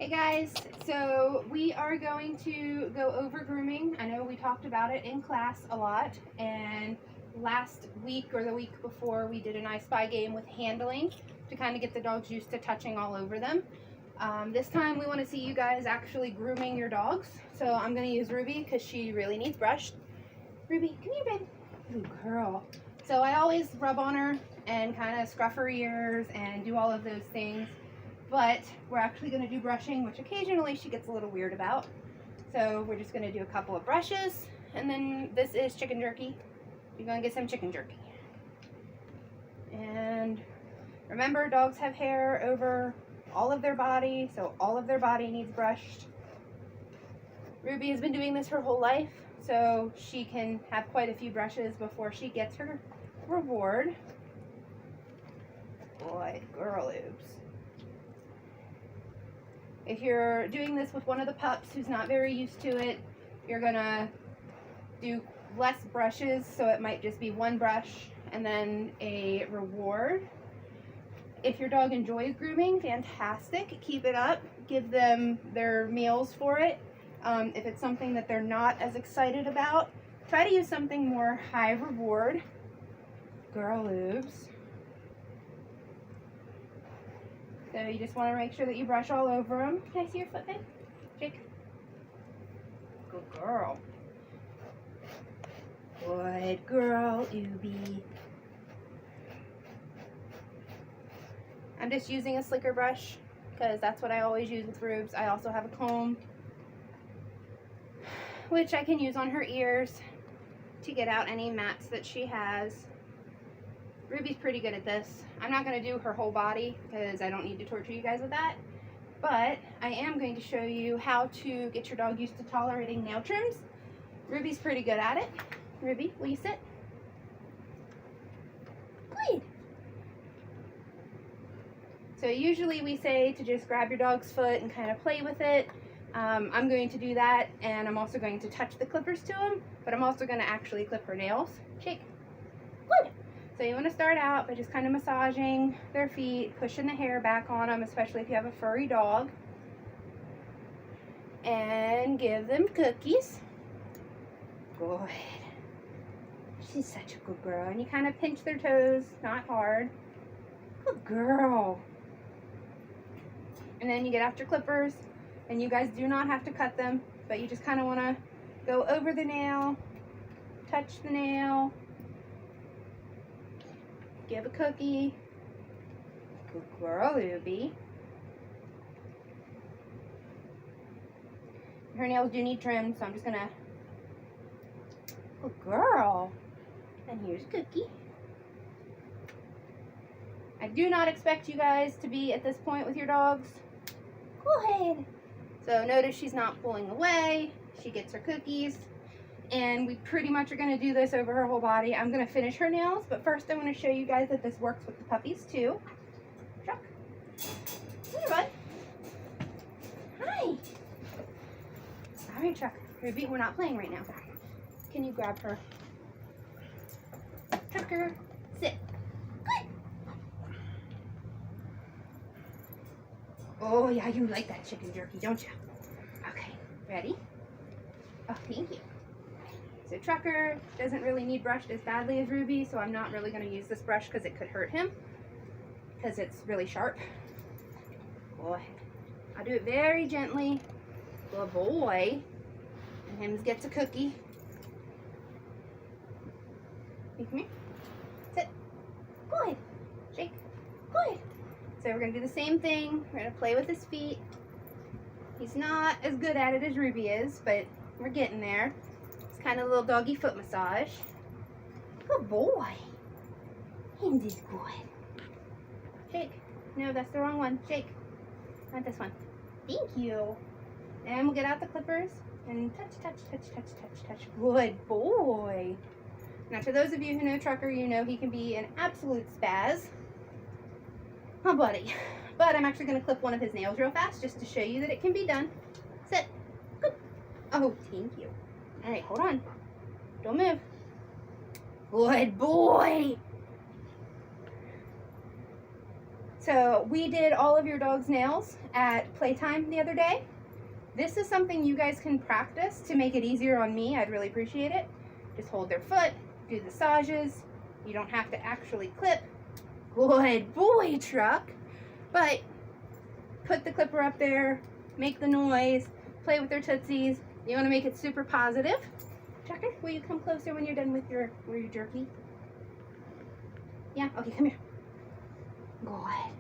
Hey guys, so we are going to go over grooming. I know we talked about it in class a lot, and last week or the week before we did an I Spy game with handling to kind of get the dogs used to touching all over them. This time we want to see you guys actually grooming your dogs. So I'm going to use Ruby because she really needs brushed. Ruby, come here, baby. Good girl. So I always rub on her and kind of scruff her ears and do all of those things. But we're actually going to do brushing, which occasionally she gets a little weird about. So we're just going to do a couple of brushes, and then this is chicken jerky. You're going to get some chicken jerky. And remember, dogs have hair over all of their body, so all of their body needs brushed. Ruby has been doing this her whole life, so she can have quite a few brushes before she gets her reward. Boy, girl oops. If you're doing this with one of the pups who's not very used to it, you're gonna do less brushes, so it might just be one brush and then a reward. If your dog enjoys grooming, fantastic, keep it up, give them their meals for it. If it's something that they're not as excited about, try to use something more high reward. Girl oops. So you just want to make sure that you brush all over them. Can I see your foot, babe? Jake? Good girl. Good girl, Ubi. I'm just using a slicker brush because that's what I always use with Rubes. I also have a comb, which I can use on her ears to get out any mats that she has. Ruby's pretty good at this. I'm not going to do her whole body because I don't need to torture you guys with that. But I am going to show you how to get your dog used to tolerating nail trims. Ruby's pretty good at it. Ruby, will you sit? Good. So usually we say to just grab your dog's foot and kind of play with it. I'm going to do that, and I'm also going to touch the clippers to him, but I'm also going to actually clip her nails. Shake. Good. So you want to start out by just kind of massaging their feet, pushing the hair back on them, especially if you have a furry dog. And give them cookies. Good. She's such a good girl. And you kind of pinch their toes, not hard. Good girl. And then you get out your clippers, and you guys do not have to cut them, but you just kind of want to go over the nail, touch the nail, give a cookie. Good girl, Ruby. Her nails do need trim, so I'm just gonna. Good girl. And here's a cookie. I do not expect you guys to be at this point with your dogs. Go ahead. So notice she's not pulling away. She gets her cookies. And we pretty much are going to do this over her whole body. I'm going to finish her nails, but first I want to show you guys that this works with the puppies too. Chuck. Hey, bud. Hi. All right, Chuck. Ruby, we're not playing right now. Can you grab her? Chucker, sit. Good. Oh, yeah, you like that chicken jerky, don't you? Okay, ready? Oh, thank you. So Trucker doesn't really need brushed as badly as Ruby, so I'm not really going to use this brush because it could hurt him because it's really sharp. Go ahead. I'll do it very gently. Good boy. And Hims gets a cookie. You come here. Sit. Go ahead. Shake. Go ahead. So we're going to do the same thing. We're going to play with his feet. He's not as good at it as Ruby is, but we're getting there. Kind of a little doggy foot massage. Good boy. Hims is good. Shake. No, that's the wrong one. Shake. Not this one. Thank you. And we'll get out the clippers and touch, touch, touch, touch, touch, touch. Good boy. Now, for those of you who know Trucker, you know he can be an absolute spaz. Oh, buddy. But I'm actually going to clip one of his nails real fast just to show you that it can be done. Sit. Good. Oh, thank you. All right, hold on. Don't move. Good boy. So we did all of your dog's nails at playtime the other day. This is something you guys can practice to make it easier on me. I'd really appreciate it. Just hold their foot, do the massages. You don't have to actually clip. Good boy, Truck. But put the clipper up there, make the noise, play with their tootsies. You want to make it super positive. Trucker, will you come closer when you're done with your jerky? Yeah? Okay, come here. Good.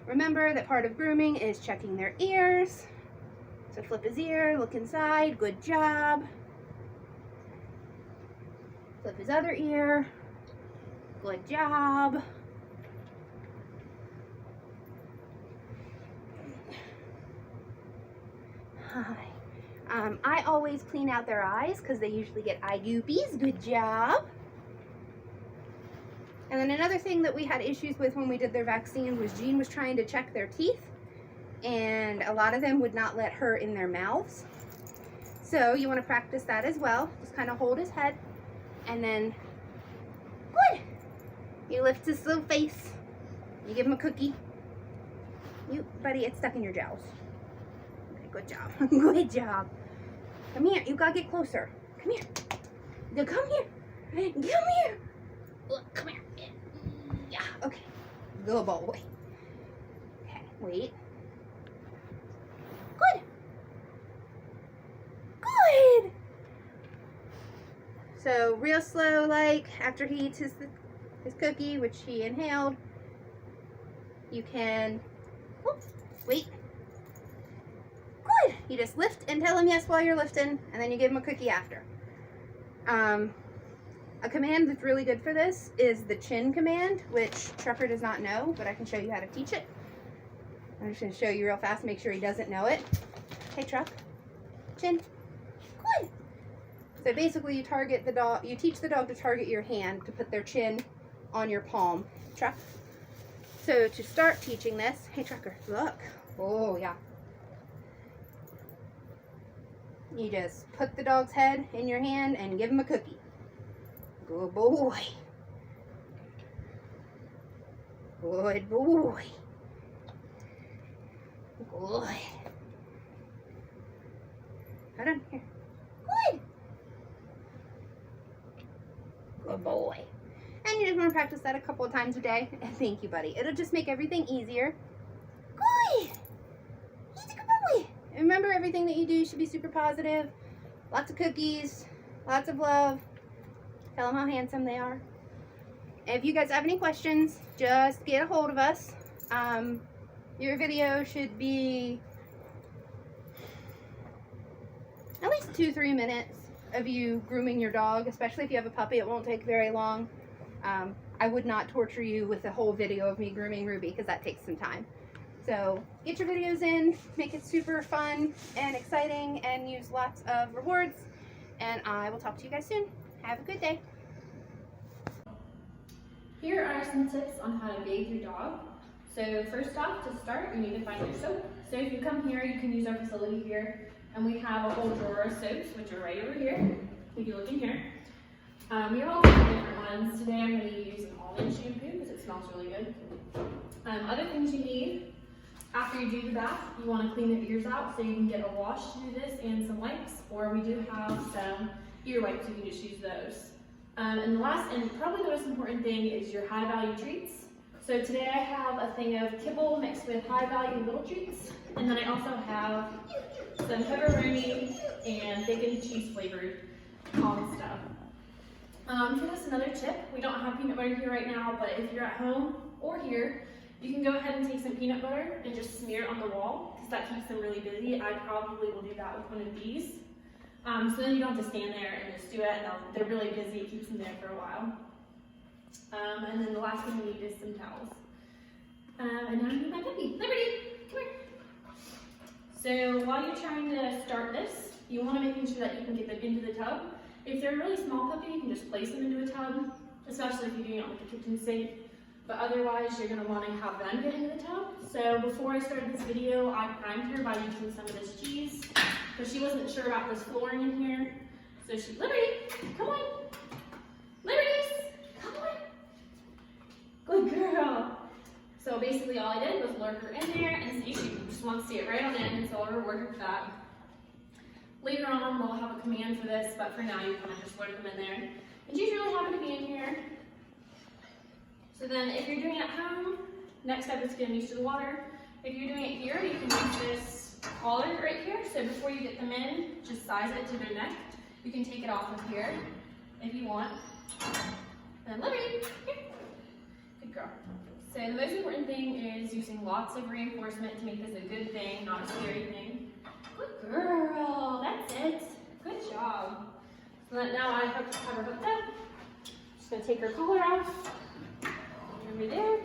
Remember that part of grooming is checking their ears. So flip his ear, look inside. Good job. Flip his other ear. Good job. Hi. I always clean out their eyes because they usually get eye goopies. Good job. And then another thing that we had issues with when we did their vaccines was Jean was trying to check their teeth, and a lot of them would not let her in their mouths. So you want to practice that as well. Just kind of hold his head, and then, good. You lift his little face. You give him a cookie. Buddy, it's stuck in your jowls. Okay, good job. Good job. Come here. You gotta get closer. Come here. No, come here. Come here. Look, come here. Yeah, okay. Good boy. Okay, wait. Good. Good. So real slow, like after he eats his cookie, which he inhaled, you can, wait. Good. You just lift and tell him yes while you're lifting, and then you give him a cookie after. A command that's really good for this is the chin command, which Trucker does not know, but I can show you how to teach it. I'm just going to show you real fast, make sure he doesn't know it. Hey, Truck. Chin. Good. So basically you target the dog, you teach the dog to target your hand to put their chin on your palm. Truck. So to start teaching this, hey, Trucker, look. Oh, yeah. You just put the dog's head in your hand and give him a cookie. Good boy. Good boy. Good. Hold on here. Good. Good boy. And you just want to practice that a couple of times a day. And thank you, buddy. It'll just make everything easier. Good. He's a good boy. And remember, everything that you do should be super positive. Lots of cookies. Lots of love. Tell them how handsome they are. If you guys have any questions, just get a hold of us. Your video should be at least 2-3 minutes of you grooming your dog, especially if you have a puppy. It won't take very long. I would not torture you with a whole video of me grooming Ruby because that takes some time. So get your videos in, make it super fun and exciting, and use lots of rewards. And I will talk to you guys soon. Have a good day. Here are some tips on how to bathe your dog. So first off, to start, you need to find your soap. So if you come here, you can use our facility here, and we have a whole drawer of soaps, which are right over here. If you look in here. We have all kinds of different ones. Today I'm going to use an almond shampoo because it smells really good. Other things you need, after you do the bath, you want to clean the ears out, so you can get a wash to do this and some wipes, or we do have some ear wipes, you can just use those. And the last and probably the most important thing is your high value treats. So today I have a thing of kibble mixed with high value little treats, and then I also have some pepperoni and bacon cheese flavored calm stuff. For this, another tip, we don't have peanut butter here right now, but if you're at home or here, you can go ahead and take some peanut butter and just smear it on the wall, because that keeps them really busy. I probably will do that with one of these. So then you don't have to stand there and just do it, and they're really busy, it keeps them there for a while. And then the last thing we need is some towels. And now I need my puppy. Liberty, come here. So while you're trying to start this, you want to make sure that you can get them into the tub. If they're a really small puppy, you can just place them into a tub, especially if you're doing it with the kitchen sink. But otherwise, you're going to want to have them get into the tub. So before I started this video, I primed her by using some of this cheese, because she wasn't sure about this flooring in here. So she, Liberty, come on. Liberty, come on. Good girl. So basically all I did was lure her in there and see, she just wants to see it right on in, and so I'll reward her for that. Later on we'll have a command for this, but for now you kind of just lure them in there. And she's really happy to be in here. So then if you're doing it at home, next step is getting used to the water. If you're doing it here, you can use this collar right here. So before you get them in, just size it to their neck. You can take it off of here if you want. And Liberty, here. Good girl. So the most important thing is using lots of reinforcement to make this a good thing, not a scary thing. Good girl, that's it. Good job. So now I have her hooked up. Just gonna take her collar off. Over there.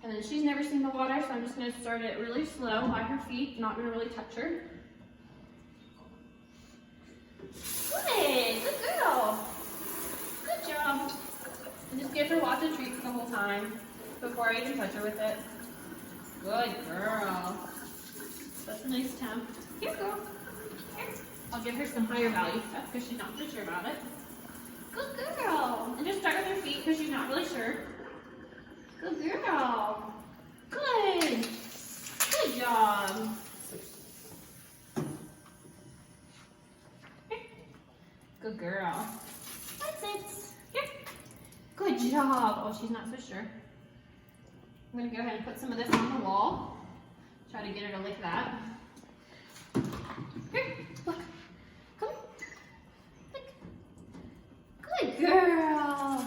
And then she's never seen the water, so I'm just gonna start it really slow by her feet, not gonna really touch her. Good, good girl. Good job. And just give her lots of treats the whole time before I even touch her with it. Good girl. That's a nice temp. Here, girl. Here. I'll give her some higher value stuff because she's not really sure about it. Good girl. And just start with her feet because she's not really sure. Good girl. Good. Good job. Here. Good girl. That's it. Here. Good job. Oh, she's not so sure. I'm going to go ahead and put some of this on the wall. Try to get her to lick that. Here, look. Come on. Look. Good girl.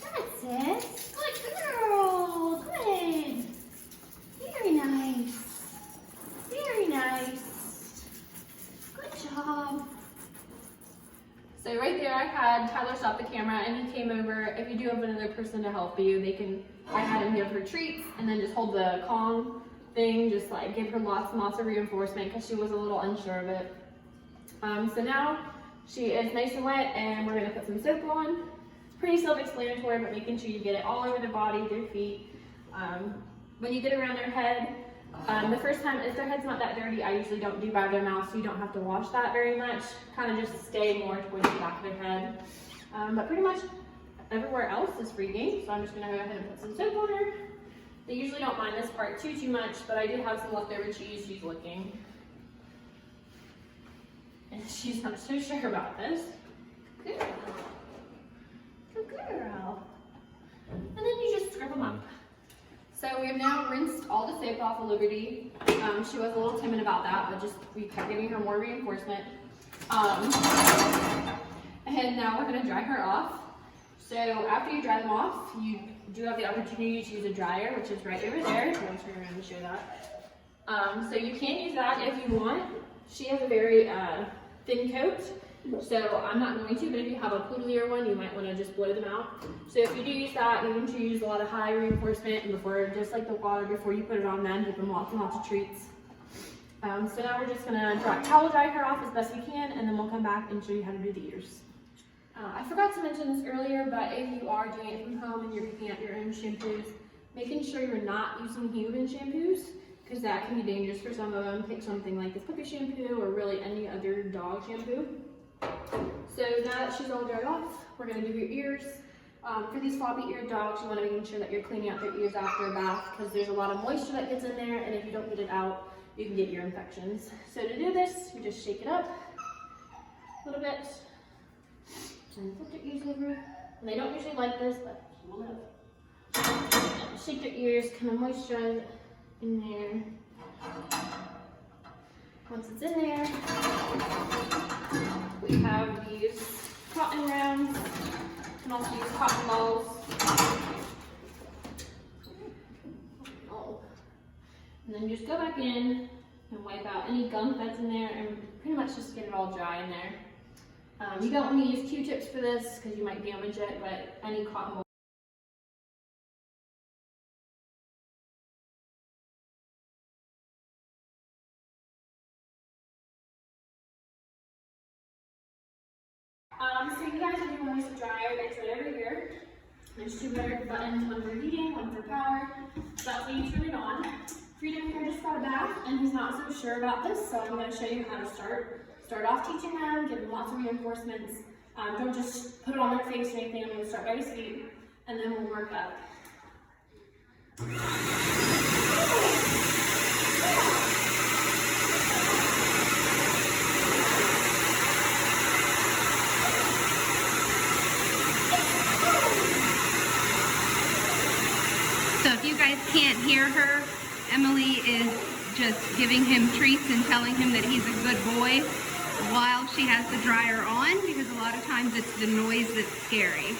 That's it. Good girl. Good. Very nice. Very nice. Good job. So right there I had Tyler stop the camera and he came over. If you do have another person to help you, I had him give her treats and then just hold the Kong thing, just like give her lots and lots of reinforcement because she was a little unsure of it. So now she is nice and wet and we're gonna put some soap on. Pretty self-explanatory, but making sure you get it all over their body, their feet. When you get around their head, the first time, if their head's not that dirty, I usually don't do by their mouth, so you don't have to wash that very much. Kind of just stay more towards the back of their head. But pretty much everywhere else is free game, so I'm just gonna go ahead and put some soap on her. They usually don't mind this part too much, but I do have some leftover cheese she's licking. And she's not so sure about this. Good girl. Good girl. And then you just scrub them up. So we have now rinsed all the soap off of Liberty. She was a little timid about that, but we kept giving her more reinforcement. And now we're gonna dry her off. So after you dry them off, you do have the opportunity to use a dryer, which is right over there. So I'll turn around and show that. So you can use that if you want. She has a very thin coat, so I'm not going to, but if you have a poodlier one, you might want to just blow them out. So if you do use that, you want to use a lot of high reinforcement and just like the water, before you put it on them, give them lots and lots of treats. So now we're just going to towel dry her off as best we can, and then we'll come back and show you how to do the ears. I forgot to mention this earlier, but if you are doing it from home and you're picking out your own shampoos, making sure you're not using human shampoos, because that can be dangerous for some of them. Pick something like this puppy shampoo or really any other dog shampoo. So now that she's all dried off, we're going to do your ears. For these floppy-eared dogs, you want to make sure that you're cleaning out their ears after a bath, because there's a lot of moisture that gets in there, and if you don't get it out, you can get ear infections. So to do this, you just shake it up a little bit. And flip their ears over. And they don't usually like this, but she will live. Shake their ears, kind of moisturize it in there. Once it's in there, we have these cotton rounds. You can also use cotton balls. And then you just go back in and wipe out any gunk that's in there and pretty much just get it all dry in there. You don't want to use Q-tips for this because you might damage it, but any cotton ball. So you guys are doing this dryer, it's right over here. There's two buttons, one for heating, one for power. So that's when you turn it on. Freedom here just got a bath and he's not so sure about this, so I'm going to show you how to start off teaching them, give them lots of reinforcements. Don't just put it on their face or anything. I'm going to start by his feet and then we'll work up. So if you guys can't hear her, Emily is just giving him treats and telling him that he's a good boy while she has the dryer on, because a lot of times it's the noise that's scary.